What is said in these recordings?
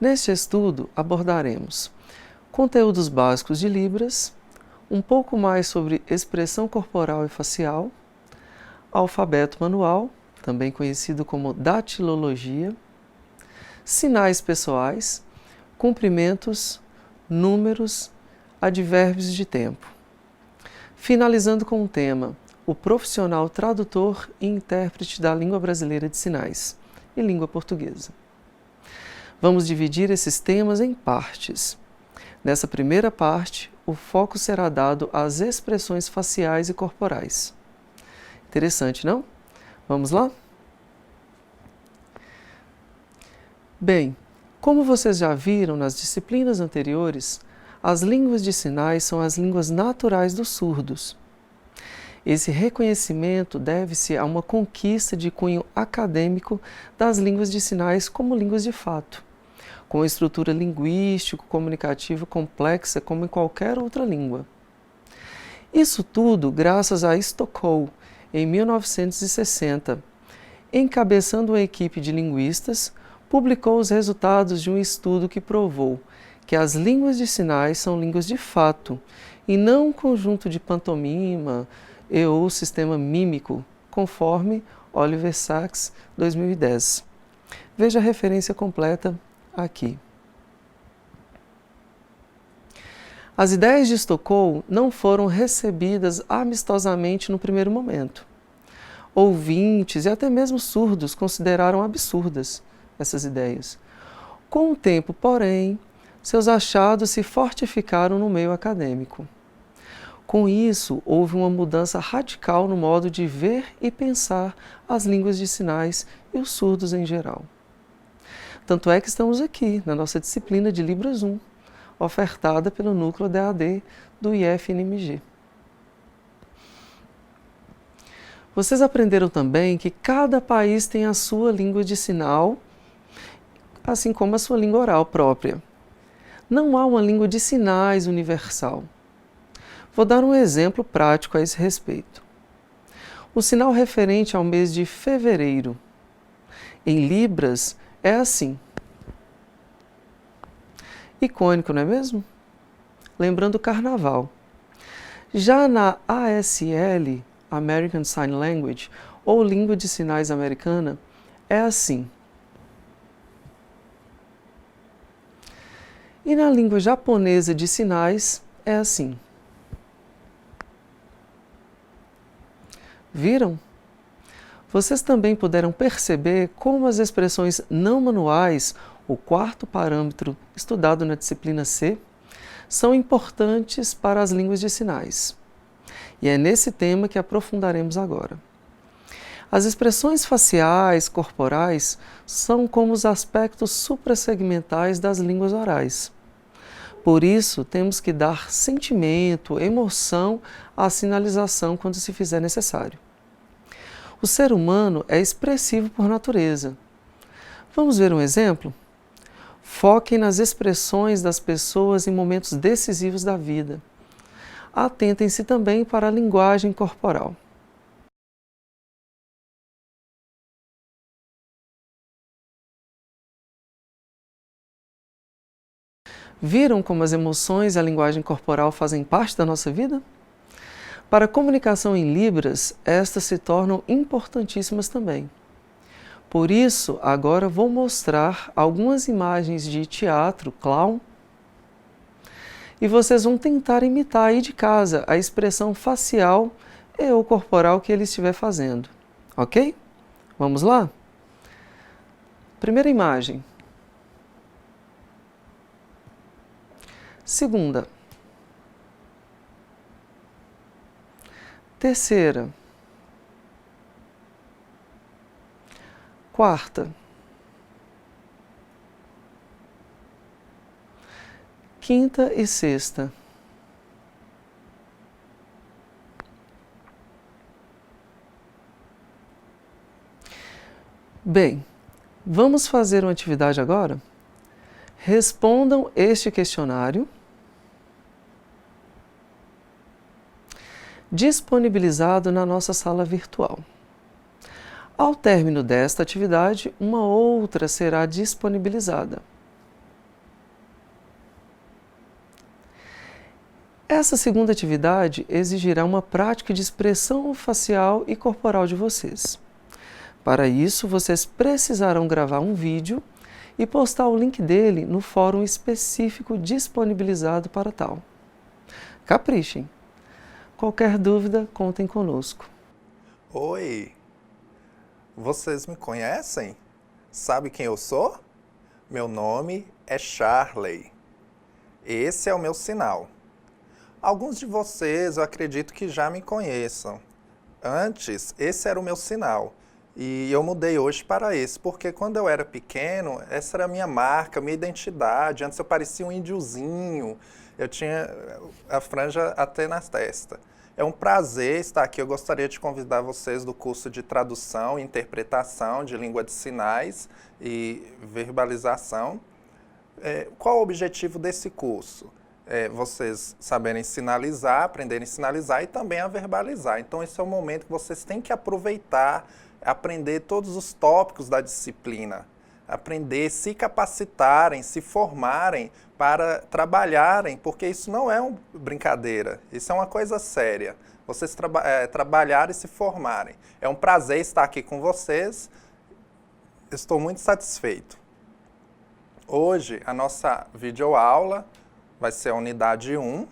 Neste estudo, abordaremos conteúdos básicos de Libras, um pouco mais sobre expressão corporal e facial, alfabeto manual, também conhecido como datilologia, sinais pessoais, cumprimentos, números, advérbios de tempo. Finalizando com o tema, o profissional tradutor e intérprete da língua brasileira de sinais e língua portuguesa. Vamos dividir esses temas em partes. Nessa primeira parte, o foco será dado às expressões faciais e corporais. Interessante, não? Vamos lá? Bem, como vocês já viram nas disciplinas anteriores, as línguas de sinais são as línguas naturais dos surdos. Esse reconhecimento deve-se a uma conquista de cunho acadêmico das línguas de sinais como línguas de fato, com estrutura linguístico-comunicativa complexa como em qualquer outra língua. Isso tudo graças a Stokoe, em 1960, encabeçando uma equipe de linguistas, publicou os resultados de um estudo que provou que as línguas de sinais são línguas de fato e não um conjunto de pantomima ou sistema mímico, conforme Oliver Sacks, 2010. Veja a referência completa aqui. As ideias de Stokoe não foram recebidas amistosamente no primeiro momento. Ouvintes e até mesmo surdos consideraram absurdas essas ideias. Com o tempo, porém, seus achados se fortificaram no meio acadêmico. Com isso, houve uma mudança radical no modo de ver e pensar as línguas de sinais e os surdos em geral. Tanto é que estamos aqui, na nossa disciplina de Libras 1, ofertada pelo Núcleo DAD do IFNMG. Vocês aprenderam também que cada país tem a sua língua de sinal, assim como a sua língua oral própria. Não há uma língua de sinais universal. Vou dar um exemplo prático a esse respeito. O sinal referente ao mês de fevereiro, em Libras, é assim. Icônico, não é mesmo? Lembrando o carnaval. Já na ASL, American Sign Language, ou língua de sinais americana, é assim. E na língua japonesa de sinais, é assim. Viram? Vocês também puderam perceber como as expressões não manuais, o quarto parâmetro estudado na disciplina C, são importantes para as línguas de sinais. E é nesse tema que aprofundaremos agora. As expressões faciais, corporais, são como os aspectos suprassegmentais das línguas orais. Por isso, temos que dar sentimento, emoção à sinalização quando se fizer necessário. O ser humano é expressivo por natureza. Vamos ver um exemplo? Foquem nas expressões das pessoas em momentos decisivos da vida. Atentem-se também para a linguagem corporal. Viram como as emoções e a linguagem corporal fazem parte da nossa vida? Para a comunicação em Libras, estas se tornam importantíssimas também. Por isso, agora vou mostrar algumas imagens de teatro, clown, e vocês vão tentar imitar aí de casa a expressão facial e ou corporal que ele estiver fazendo. Ok? Vamos lá? Primeira imagem. Segunda. Terceira. Quarta. Quinta e sexta. Bem, vamos fazer uma atividade agora? Respondam este questionário disponibilizado na nossa sala virtual. Ao término desta atividade, uma outra será disponibilizada. Essa segunda atividade exigirá uma prática de expressão facial e corporal de vocês. Para isso, vocês precisarão gravar um vídeo e postar o link dele no fórum específico disponibilizado para tal. Caprichem! Qualquer dúvida, contem conosco. Oi! Vocês me conhecem? Sabe quem eu sou? Meu nome é Charley. Esse é o meu sinal. Alguns de vocês eu acredito que já me conheçam. Antes, esse era o meu sinal. E eu mudei hoje para esse, porque quando eu era pequeno, essa era a minha marca, minha identidade. Antes eu parecia um índiozinho, eu tinha a franja até na testa. É um prazer estar aqui. Eu gostaria de convidar vocês do curso de tradução e interpretação de língua de sinais e verbalização. Qual o objetivo desse curso? Vocês saberem sinalizar, aprenderem a sinalizar e também a verbalizar. Então esse é o momento que vocês têm que aproveitar, aprender todos os tópicos da disciplina, aprender, se capacitarem, se formarem para trabalharem, porque isso não é uma brincadeira, isso é uma coisa séria. Vocês trabalharem e se formarem. É um prazer estar aqui com vocês, estou muito satisfeito. Hoje a nossa videoaula vai ser a unidade 1,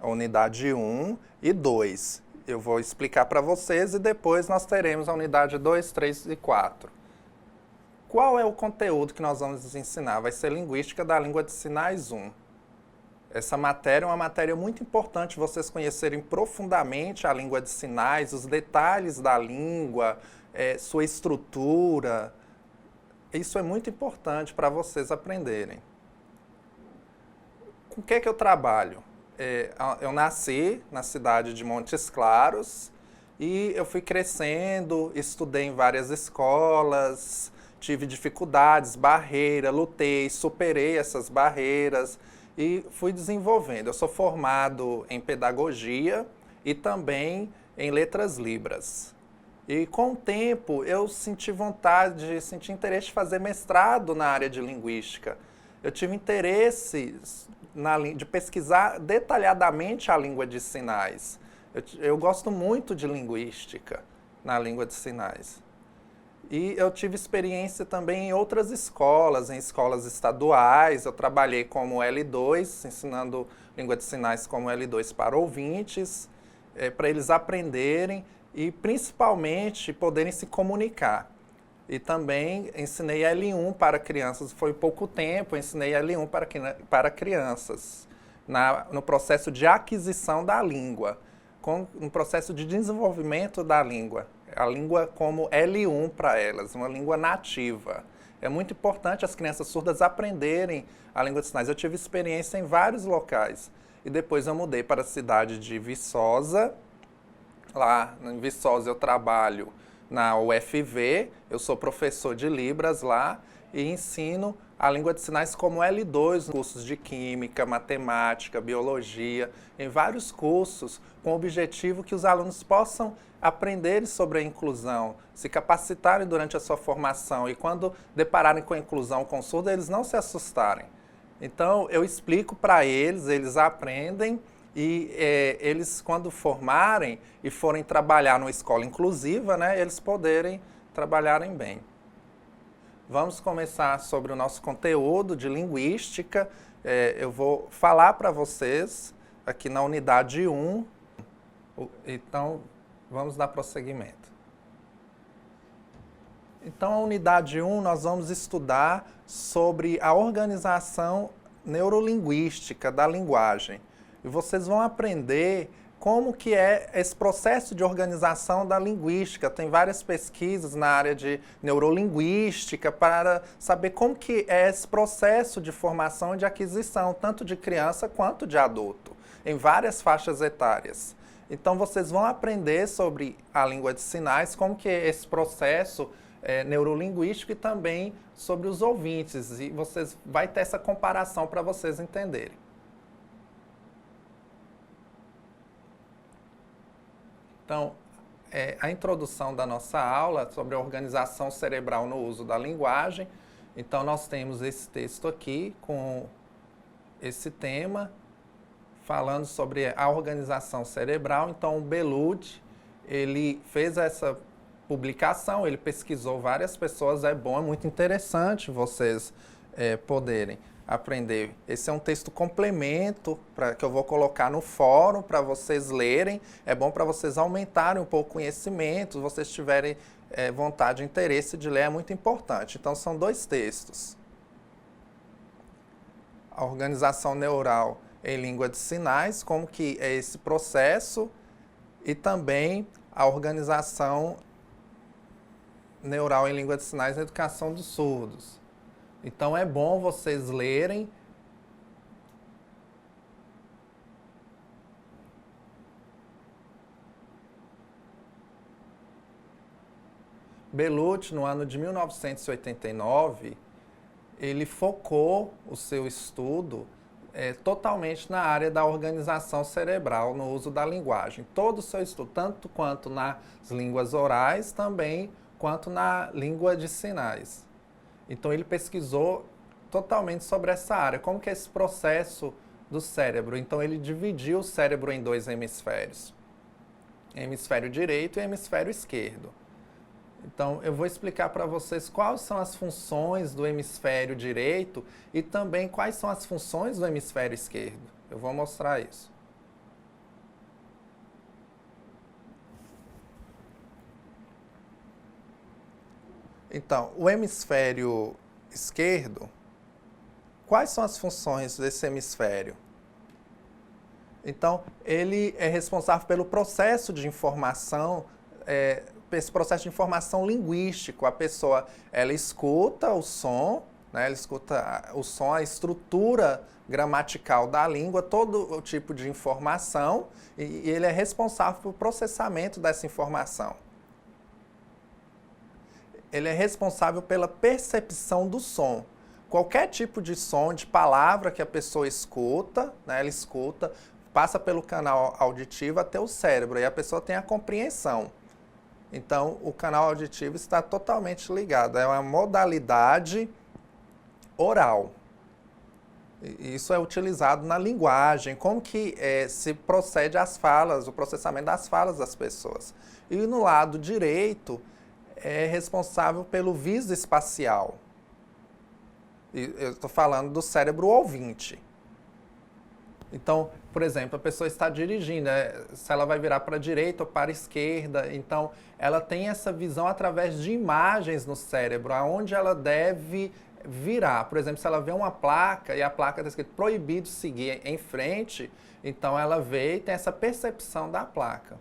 a unidade 1 e 2. Eu vou explicar para vocês e depois nós teremos a unidade 2, 3 e 4. Qual é o conteúdo que nós vamos ensinar? Vai ser Linguística da Língua de Sinais 1. Essa matéria é uma matéria muito importante, vocês conhecerem profundamente a língua de sinais, os detalhes da língua, sua estrutura. Isso é muito importante para vocês aprenderem. Com o que é que eu trabalho? Eu nasci na cidade de Montes Claros e eu fui crescendo, estudei em várias escolas, tive dificuldades, barreiras, lutei, superei essas barreiras e fui desenvolvendo. Eu sou formado em pedagogia e também em letras libras. E com o tempo eu senti vontade, senti interesse de fazer mestrado na área de linguística. Eu tive interesse de pesquisar detalhadamente a língua de sinais. Eu gosto muito de linguística na língua de sinais. E eu tive experiência também em outras escolas, em escolas estaduais. Eu trabalhei como L2, ensinando língua de sinais como L2 para ouvintes, para eles aprenderem e principalmente poderem se comunicar. E também ensinei L1 para crianças, foi pouco tempo, ensinei L1 para crianças, no processo de aquisição da língua, no processo de desenvolvimento da língua, a língua como L1 para elas, uma língua nativa. É muito importante as crianças surdas aprenderem a língua de sinais. Eu tive experiência em vários locais e depois eu mudei para a cidade de Viçosa. Lá em Viçosa eu trabalho na UFV, eu sou professor de Libras lá e ensino a língua de sinais como L2, cursos de Química, Matemática, Biologia, em vários cursos, com o objetivo que os alunos possam aprender sobre a inclusão, se capacitarem durante a sua formação e quando depararem com a inclusão com surdo, eles não se assustarem. Então, eu explico para eles, eles aprendem e eles, quando formarem e forem trabalhar numa escola inclusiva, né, eles poderem trabalharem bem. Vamos começar sobre o nosso conteúdo de linguística. Eu vou falar para vocês aqui na unidade 1. Então, vamos dar prosseguimento. Então, a unidade 1, nós vamos estudar sobre a organização neurolinguística da linguagem. E vocês vão aprender como que é esse processo de organização da linguística. Tem várias pesquisas na área de neurolinguística para saber como que é esse processo de formação e de aquisição, tanto de criança quanto de adulto, em várias faixas etárias. Então, vocês vão aprender sobre a língua de sinais, como que é esse processo neurolinguístico e também sobre os ouvintes. E vocês vai ter essa comparação para vocês entenderem. Então, a introdução da nossa aula sobre a organização cerebral no uso da linguagem. Então, nós temos esse texto aqui com esse tema falando sobre a organização cerebral. Então, o Belud, ele fez essa publicação, ele pesquisou várias pessoas, é bom, é muito interessante vocês poderem aprender. Esse é um texto complemento que eu vou colocar no fórum para vocês lerem. É bom para vocês aumentarem um pouco o conhecimento, se vocês tiverem vontade e interesse de ler, é muito importante. Então, são 2 textos. A organização neural em língua de sinais, como que é esse processo, e também a organização neural em língua de sinais na educação dos surdos. Então é bom vocês lerem. Belud, no ano de 1989, ele focou o seu estudo totalmente na área da organização cerebral, no uso da linguagem. Todo o seu estudo, tanto quanto nas línguas orais, também quanto na língua de sinais. Então ele pesquisou totalmente sobre essa área, como que é esse processo do cérebro. Então ele dividiu o cérebro em 2 hemisférios, hemisfério direito e hemisfério esquerdo. Então, eu vou explicar para vocês quais são as funções do hemisfério direito e também quais são as funções do hemisfério esquerdo. Eu vou mostrar isso. Então, o hemisfério esquerdo, quais são as funções desse hemisfério? Então, ele é responsável pelo processo de informação, esse processo de informação linguístico. A pessoa, ela escuta o som, né? Ela escuta o som, a estrutura gramatical da língua, todo o tipo de informação, e ele é responsável pelo processamento dessa informação. Ele é responsável pela percepção do som. Qualquer tipo de som, de palavra que a pessoa escuta, né? Ela escuta, passa pelo canal auditivo até o cérebro, e a pessoa tem a compreensão. Então, o canal auditivo está totalmente ligado. É uma modalidade oral. E isso é utilizado na linguagem, como que se procede às falas, o processamento das falas das pessoas. E no lado direito, é responsável pelo viso espacial. E eu estou falando do cérebro ouvinte. Então, por exemplo, a pessoa está dirigindo, se ela vai virar para a direita ou para a esquerda, então ela tem essa visão através de imagens no cérebro, aonde ela deve virar. Por exemplo, se ela vê uma placa e a placa está escrito proibido seguir em frente, então ela vê e tem essa percepção da placa.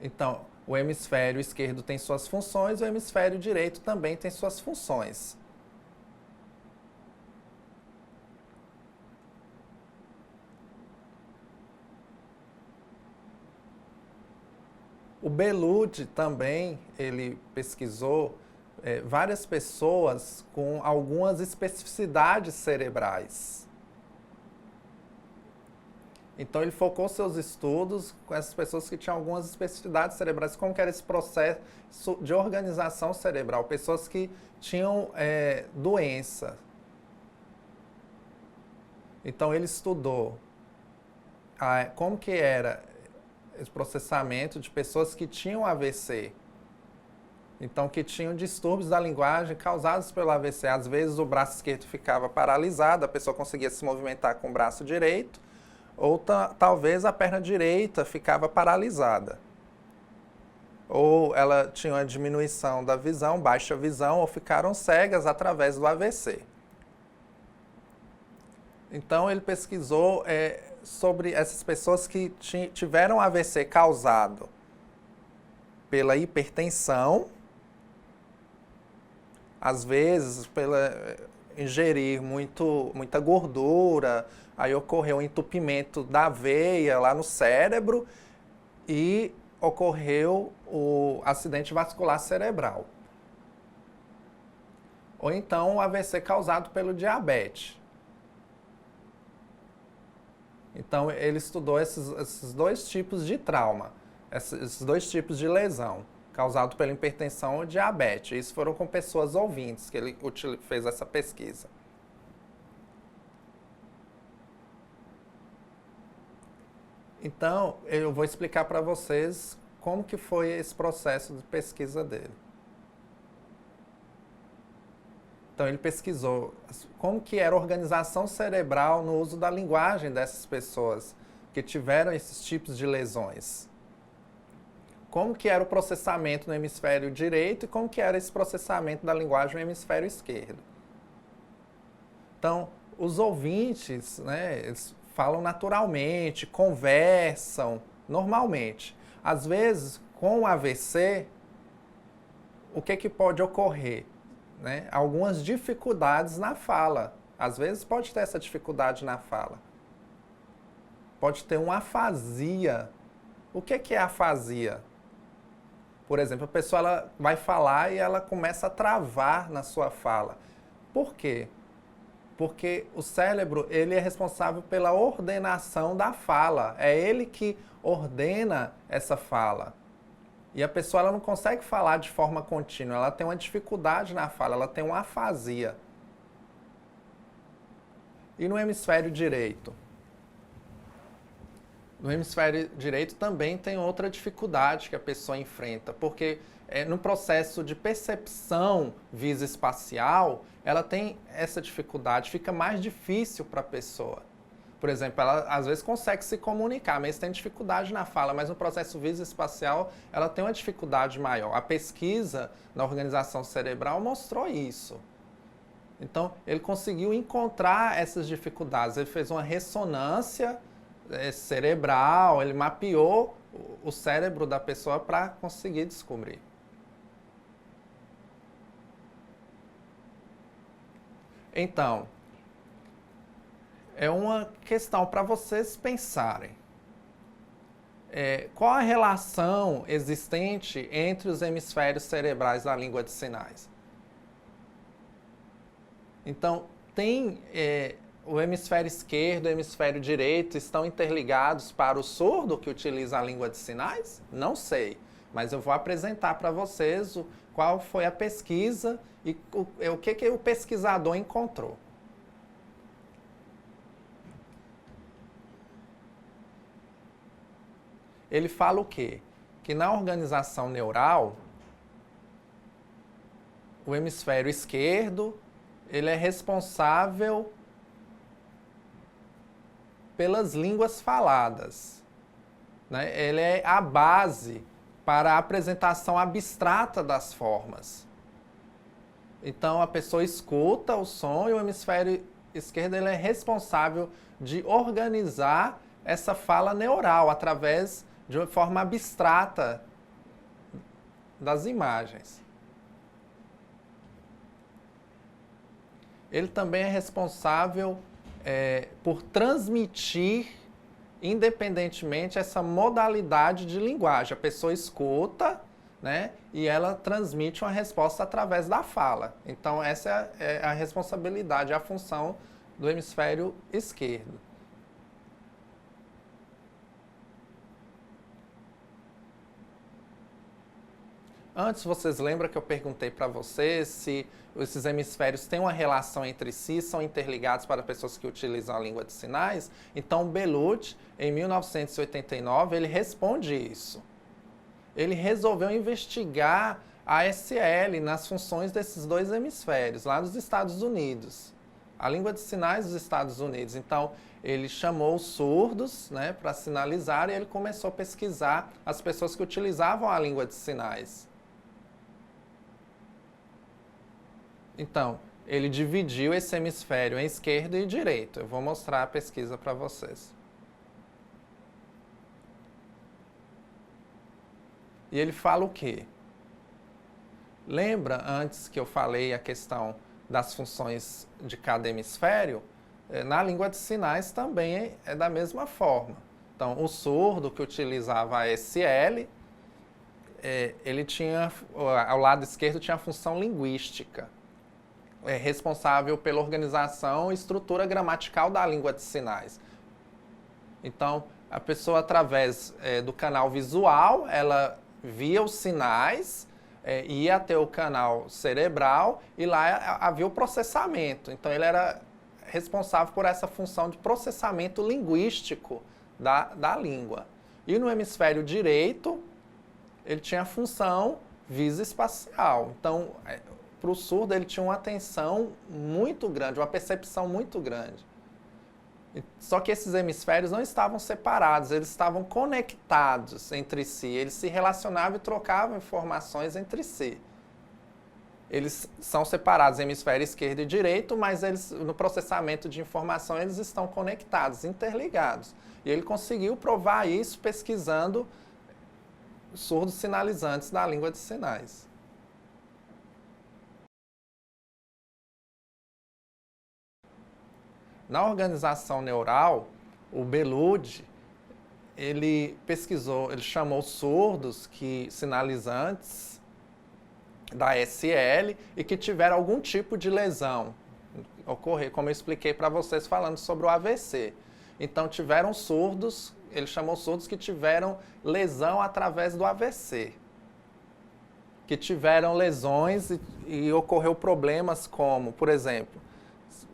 Então, o hemisfério esquerdo tem suas funções, o hemisfério direito também tem suas funções. O Belud também, ele pesquisou várias pessoas com algumas especificidades cerebrais. Então ele focou seus estudos com essas pessoas que tinham algumas especificidades cerebrais, como que era esse processo de organização cerebral, pessoas que tinham doença. Então ele estudou como que era esse processamento de pessoas que tinham AVC. Então, que tinham distúrbios da linguagem causados pelo AVC. Às vezes o braço esquerdo ficava paralisado, a pessoa conseguia se movimentar com o braço direito, ou talvez a perna direita ficava paralisada. Ou ela tinha uma diminuição da visão, baixa visão, ou ficaram cegas através do AVC. Então, ele pesquisou sobre essas pessoas que tiveram AVC causado pela hipertensão, às vezes pela ingerir muita gordura, aí ocorreu um entupimento da veia lá no cérebro e ocorreu o acidente vascular cerebral. Ou então o AVC causado pelo diabetes. Então, ele estudou esses 2 tipos de trauma, esses 2 tipos de lesão, causado pela hipertensão ou diabetes. Isso foram com pessoas ouvintes que ele fez essa pesquisa. Então, eu vou explicar para vocês como que foi esse processo de pesquisa dele. Então, ele pesquisou como que era a organização cerebral no uso da linguagem dessas pessoas que tiveram esses tipos de lesões. Como que era o processamento no hemisfério direito e como que era esse processamento da linguagem no hemisfério esquerdo. Então, os ouvintes, né, eles falam naturalmente, conversam normalmente. Às vezes, com o AVC, o que pode ocorrer? Né? Algumas dificuldades na fala. Às vezes pode ter essa dificuldade na fala. Pode ter uma afasia. O que é afasia? Por exemplo, a pessoa ela vai falar e ela começa a travar na sua fala. Por quê? Porque o cérebro ele é responsável pela ordenação da fala. É ele que ordena essa fala. E a pessoa ela não consegue falar de forma contínua, ela tem uma dificuldade na fala, ela tem uma afasia. E no hemisfério direito? No hemisfério direito também tem outra dificuldade que a pessoa enfrenta, porque no processo de percepção visoespacial, ela tem essa dificuldade, fica mais difícil para a pessoa. Por exemplo, ela às vezes consegue se comunicar, mas tem dificuldade na fala, mas no processo visoespacial ela tem uma dificuldade maior. A pesquisa na organização cerebral mostrou isso. Então, ele conseguiu encontrar essas dificuldades, ele fez uma ressonância cerebral, ele mapeou o cérebro da pessoa para conseguir descobrir. Então, é uma questão para vocês pensarem. Qual a relação existente entre os hemisférios cerebrais da língua de sinais? Então, tem o hemisfério esquerdo e o hemisfério direito estão interligados para o surdo que utiliza a língua de sinais? Não sei, mas eu vou apresentar para vocês qual foi a pesquisa e o que o pesquisador encontrou. Ele fala o quê? Que na organização neural, o hemisfério esquerdo, ele é responsável pelas línguas faladas. Né? Ele é a base para a apresentação abstrata das formas. Então, a pessoa escuta o som e o hemisfério esquerdo ele é responsável de organizar essa fala neural através de uma forma abstrata das imagens. Ele também é responsável por transmitir independentemente essa modalidade de linguagem. A pessoa escuta, né, e ela transmite uma resposta através da fala. Então, essa é a responsabilidade, a função do hemisfério esquerdo. Antes, vocês lembram que eu perguntei para vocês se esses hemisférios têm uma relação entre si, são interligados para pessoas que utilizam a língua de sinais? Então, Belucci, em 1989, ele responde isso. Ele resolveu investigar a ASL nas funções desses dois hemisférios, lá nos Estados Unidos. A língua de sinais dos Estados Unidos. Então, ele chamou os surdos, né, para sinalizar e ele começou a pesquisar as pessoas que utilizavam a língua de sinais. Então, ele dividiu esse hemisfério em esquerdo e direito. Eu vou mostrar a pesquisa para vocês. E ele fala o quê? Lembra antes que eu falei a questão das funções de cada hemisfério? Na língua de sinais também é da mesma forma. Então, o surdo que utilizava a SL, ele tinha, ao lado esquerdo tinha a função linguística, responsável pela organização e estrutura gramatical da língua de sinais. Então, a pessoa, através do canal visual, ela via os sinais, ia até o canal cerebral e lá havia o processamento. Então, ele era responsável por essa função de processamento linguístico da língua. E no hemisfério direito, ele tinha a função visoespacial. Então, para o surdo, ele tinha uma atenção muito grande, uma percepção muito grande. Só que esses hemisférios não estavam separados, eles estavam conectados entre si, eles se relacionavam e trocavam informações entre si. Eles são separados, hemisfério esquerdo e direito, mas eles, no processamento de informação eles estão conectados, interligados. E ele conseguiu provar isso pesquisando surdos sinalizantes da língua de sinais. Na organização neural, o Bellucci, ele pesquisou, ele chamou surdos sinalizantes da SL e que tiveram algum tipo de lesão ocorrer, como eu expliquei para vocês falando sobre o AVC. Então tiveram surdos, ele chamou surdos que tiveram lesão através do AVC, que tiveram lesões e ocorreu problemas como, por exemplo,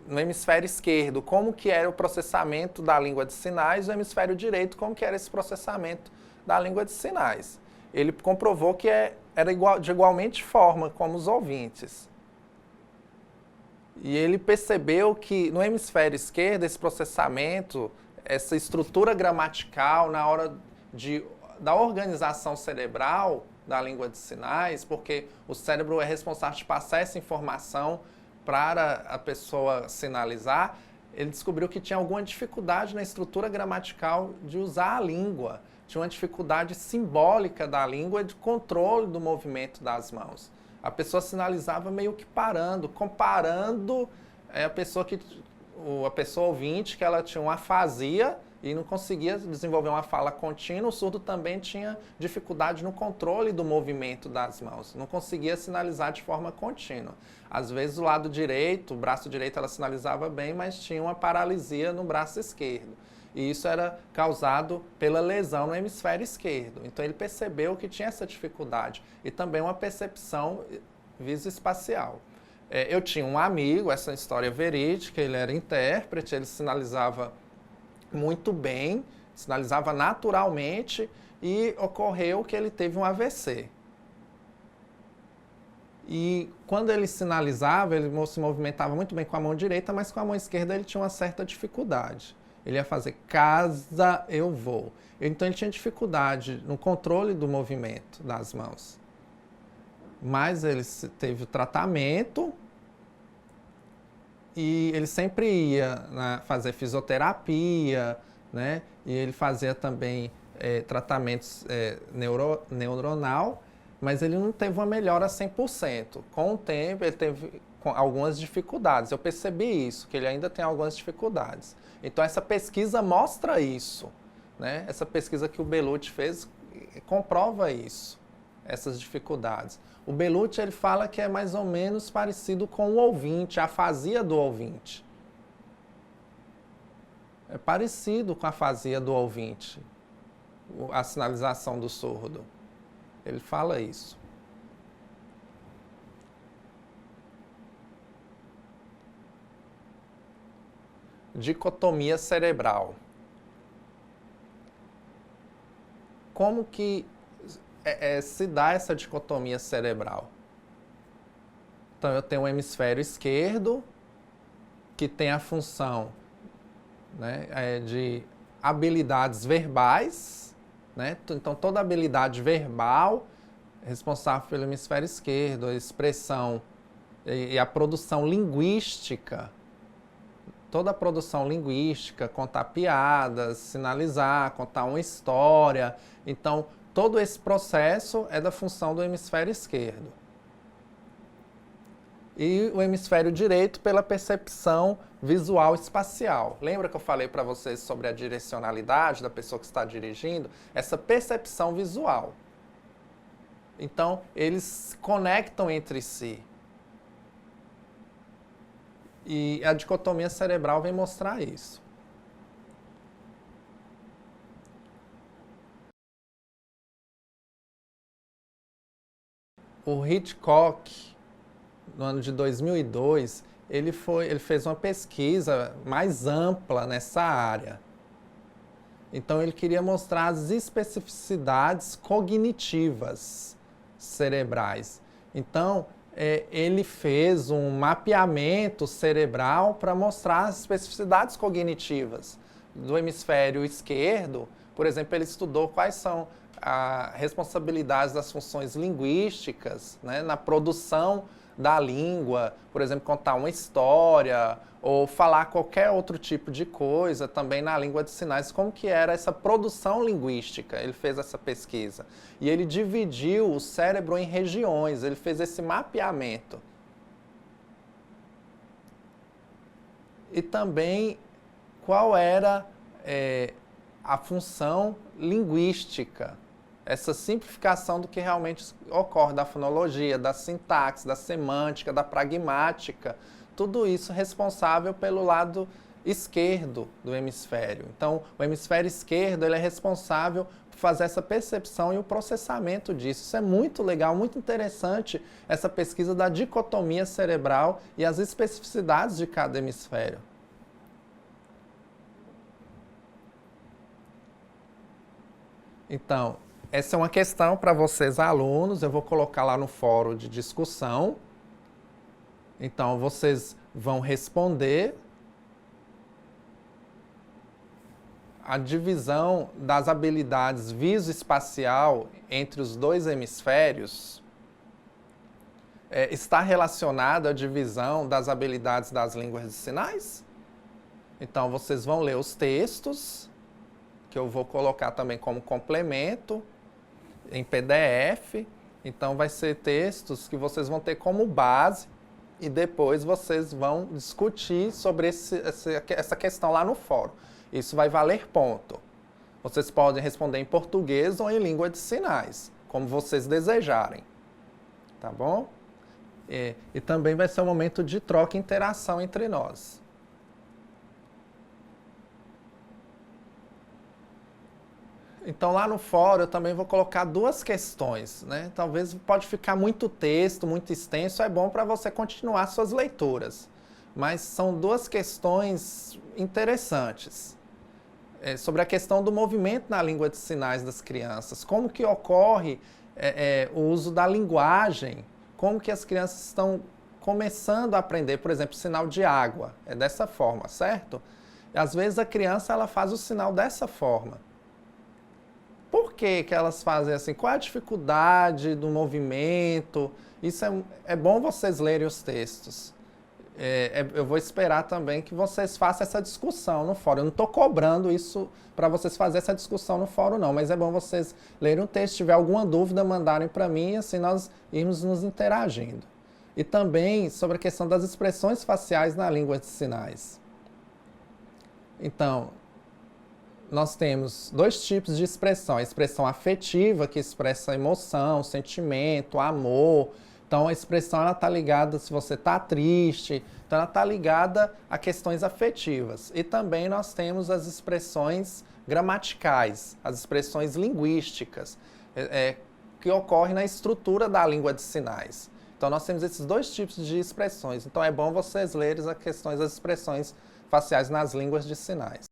no hemisfério esquerdo, como que era o processamento da língua de sinais, no hemisfério direito, como que era esse processamento da língua de sinais. Ele comprovou que era de igualmente forma como os ouvintes. E ele percebeu que no hemisfério esquerdo, esse processamento, essa estrutura gramatical na hora da organização cerebral da língua de sinais, porque o cérebro é responsável por passar essa informação para a pessoa sinalizar, ele descobriu que tinha alguma dificuldade na estrutura gramatical de usar a língua. Tinha uma dificuldade simbólica da língua de controle do movimento das mãos. A pessoa sinalizava meio que parando, comparando a pessoa ouvinte, que ela tinha uma afasia e não conseguia desenvolver uma fala contínua. O surdo também tinha dificuldade no controle do movimento das mãos, não conseguia sinalizar de forma contínua. Às vezes o lado direito, o braço direito ela sinalizava bem, mas tinha uma paralisia no braço esquerdo. E isso era causado pela lesão no hemisfério esquerdo. Então ele percebeu que tinha essa dificuldade e também uma percepção visoespacial. Eu tinha um amigo, essa história é verídica, ele era intérprete, ele sinalizava muito bem, sinalizava naturalmente e ocorreu que ele teve um AVC. E quando ele sinalizava, ele se movimentava muito bem com a mão direita, mas com a mão esquerda ele tinha uma certa dificuldade. Ele ia fazer casa, eu vou. Então ele tinha dificuldade no controle do movimento das mãos. Mas ele teve o tratamento e ele sempre ia fazer fisioterapia, né? E ele fazia também tratamentos neuronal, mas ele não teve uma melhora 100%. Com o tempo, ele teve algumas dificuldades. Eu percebi isso, que ele ainda tem algumas dificuldades. Então, essa pesquisa mostra isso, né? Essa pesquisa que o Bellucci fez comprova isso, essas dificuldades. O Bellucci, ele fala que é mais ou menos parecido com o ouvinte, a afasia do ouvinte. É parecido com a afasia do ouvinte, a sinalização do surdo. Ele fala isso. Dicotomia cerebral. Como que se dá essa dicotomia cerebral? Então, eu tenho um hemisfério esquerdo que tem a função, né, de habilidades verbais, né? Então, toda habilidade verbal é responsável pelo hemisfério esquerdo, a expressão e a produção linguística. Toda a produção linguística, contar piadas, sinalizar, contar uma história. Então, todo esse processo é da função do hemisfério esquerdo. E o hemisfério direito pela percepção visual espacial. Lembra que eu falei para vocês sobre a direcionalidade da pessoa que está dirigindo? Essa percepção visual. Então, eles se conectam entre si. E a dicotomia cerebral vem mostrar isso. O Hitchcock, no ano de 2002, ele fez uma pesquisa mais ampla nessa área. Então, ele queria mostrar as especificidades cognitivas cerebrais. Então, ele fez um mapeamento cerebral para mostrar as especificidades cognitivas do hemisfério esquerdo. Por exemplo, ele estudou quais são as responsabilidades das funções linguísticas, né, na produção da língua, por exemplo, contar uma história ou falar qualquer outro tipo de coisa também na língua de sinais, como que era essa produção linguística. Ele fez essa pesquisa e ele dividiu o cérebro em regiões, ele fez esse mapeamento. E também qual era a função linguística, essa simplificação do que realmente ocorre, da fonologia, da sintaxe, da semântica, da pragmática, tudo isso responsável pelo lado esquerdo do hemisfério. Então, o hemisfério esquerdo ele é responsável por fazer essa percepção e o processamento disso. Isso é muito legal, muito interessante, essa pesquisa da dicotomia cerebral e as especificidades de cada hemisfério. Então, essa é uma questão para vocês, alunos, eu vou colocar lá no fórum de discussão. Então, vocês vão responder a divisão das habilidades visoespacial entre os dois hemisférios está relacionada à divisão das habilidades das línguas de sinais? Então, vocês vão ler os textos, que eu vou colocar também como complemento, em PDF. Então, vai ser textos que vocês vão ter como base e depois vocês vão discutir sobre essa questão lá no fórum. Isso vai valer ponto. Vocês podem responder em português ou em língua de sinais, como vocês desejarem. Tá bom? E também vai ser um momento de troca e interação entre nós. Então, lá no fórum, eu também vou colocar duas questões, né? Talvez pode ficar muito texto, muito extenso, é bom para você continuar suas leituras. Mas são duas questões interessantes. Sobre a questão do movimento na língua de sinais das crianças. Como que ocorre o uso da linguagem? Como que as crianças estão começando a aprender, por exemplo, sinal de água. É dessa forma, certo? E, às vezes a criança ela faz o sinal dessa forma. Por que que elas fazem assim? Qual é a dificuldade do movimento? Isso é bom vocês lerem os textos. Eu vou esperar também que vocês façam essa discussão no fórum. Eu não estou cobrando isso para vocês fazerem essa discussão no fórum, não. Mas é bom vocês lerem o texto. Se tiver alguma dúvida, mandarem para mim e assim nós irmos nos interagindo. E também sobre a questão das expressões faciais na língua de sinais. Então, nós temos dois tipos de expressão. A expressão afetiva, que expressa emoção, sentimento, amor. Então, a expressão está ligada se você está triste. Então, ela está ligada a questões afetivas. E também nós temos as expressões gramaticais, as expressões linguísticas, que ocorrem na estrutura da língua de sinais. Então, nós temos esses dois tipos de expressões. Então, é bom vocês lerem as questões das expressões faciais nas línguas de sinais.